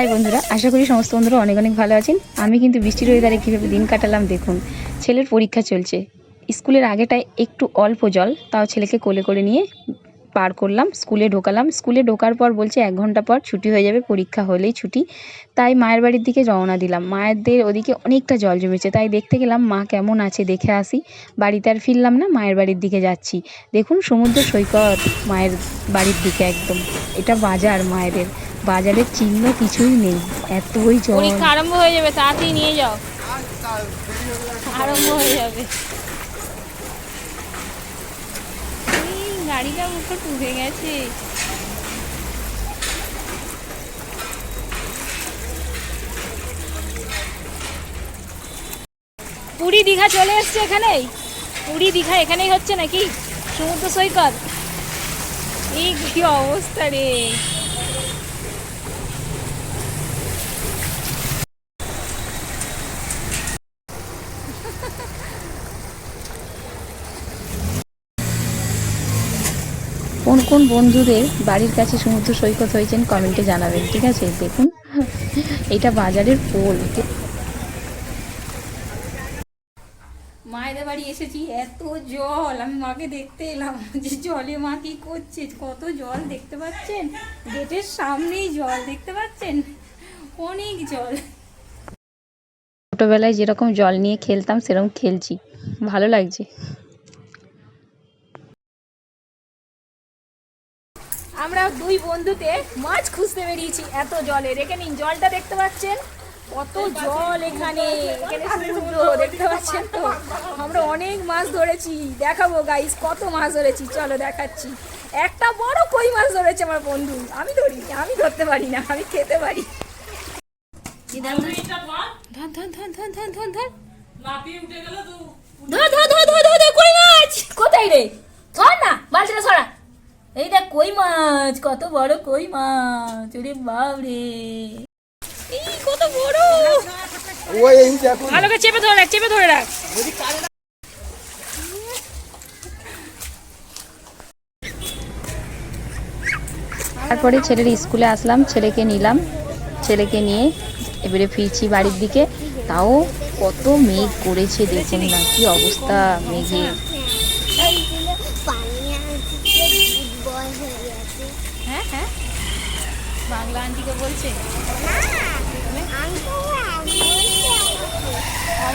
High বন্ধুরা, আশা করি সমস্ত বন্ধুরা অনেক অনেক ভালো আছেন। আমি কিন্তু বৃষ্টির ওয়েদারে কীভাবে দিন কাটালাম দেখুন। ছেলের পরীক্ষা চলছে, স্কুলের আগেটায় একটু অল্প জল, তাও ছেলেকে কোলে করে নিয়ে পার করলাম, স্কুলে ঢোকালাম। স্কুলে ঢোকার পর বলছে 1 ঘন্টা পর ছুটি হয়ে যাবে, পরীক্ষা হলেই ছুটি। তাই মায়ের বাড়ির দিকে রওনা দিলাম। মায়েদের ওদিকে অনেকটা জল জমেছে, তাই দেখতে গেলাম মা কেমন আছে দেখে আসি। বাড়িতে আর ফিরলাম না, মায়ের বাড়ির দিকে যাচ্ছি। দেখুন সমুদ্র সৈকত মায়ের বাড়ির দিকে একদম। এটা বাজার মায়েদের, বাজারের চিহ্ন কিছুই নেই, এতই জল। পরীক্ষা আরম্ভ হয়ে যাবে, তাড়াতাড়ি নিয়ে যাও, আরম্ভ হয়ে যাবে। এই গাড়িটা মুখে ডুবে গেছে। পুরী দীঘা চলে এসছে এখানেই, পুরী দীঘা এখানেই হচ্ছে নাকি সমুদ্র সৈকত। এই কি অবস্থা রে। কোন কোন বন্ধুদের বাড়ির কাছে সমুদ্র সৈকত হয়েছেন কমেন্টে জানাবেন, ঠিক আছে? দেখুন এটা বাজারের পোল। মায়েদের বাড়ি এসেছি, এত জল। আমি মাকে দেখতে এলাম যে জলে মা কি করছে। কত জল দেখতে পাচ্ছেন, গেটের সামনেই জল দেখতে পাচ্ছেন, অনেক জল। ছোটবেলায় যেরকম জল নিয়ে খেলতাম সেরকম খেলছি, ভালো লাগছে। আমরা দুই বন্ধুতে মাছ খুঁজতে বেরিয়েছি এত জলে। রেখে নিন, জলটা দেখতে পাচ্ছেন, কত জল এখানে। এখানে সমুদ্র দেখতে পাচ্ছেন তো। আমরা অনেক মাছ ধরেছি, দেখাবো গাইস কত মাছ ধরেছি, চলো দেখাচ্ছি। একটা বড় কই মাছ ধরেছে আমার বন্ধু। আমি ধরি, আমি ধরতে পারি না, আমি খেতে পারি। ধর ধর ধর ধর ধর ধর ধর ধর ধর ধর ধর ধর ধর কই মাছ কোথায় রে? ধর না, বালতিটা সরা। এই দেখ কই মাছ, কত বড় কই মাছ। ওরে বাপ রে, এই কত বড়। ভালো করে চেপে ধরে রাখ, চেপে ধরে রাখ। তারপরে ছেলের স্কুলে আসলাম, ছেলেকে নিলাম, ছেলেকে নিয়ে এবারে ফিরছি বাড়ির দিকে। তাও কত মেঘ করেছে দেখুন না, কি অবস্থা মেঘে। হ্যাঁ হ্যাঁ, বাংলা আন্টিকে বলছে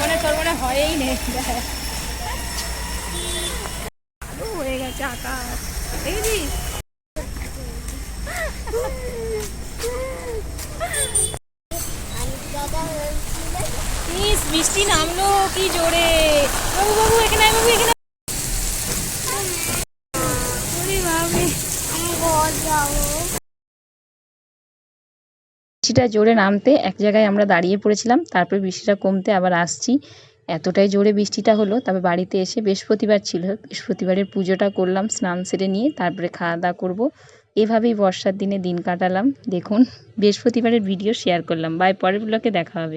মানে তোর মনে হয়েই নেই। হয়ে গেছে আকাশ, দেখেছিস? বৃষ্টি নামলো কি জোরে। বাবু বাবু এখানে, বাবু এখানে। বৃষ্টিটা জোরে নামতে এক জায়গায় আমরা দাঁড়িয়ে পড়েছিলাম, তারপর বৃষ্টিটা কমতে আবার আসছি। এতটাই জোরে বৃষ্টিটা হলো। তবে বাড়িতে এসে, বৃহস্পতিবার ছিল, বৃহস্পতিবারের পুজোটা করলাম স্নান সেরে নিয়ে, তারপরে খাওয়া দাওয়া করবো। এভাবেই বর্ষার দিনে দিন কাটালাম দেখুন। বৃহস্পতিবারের ভিডিও শেয়ার করলাম। বাই, পরের ব্লগে দেখা হবে।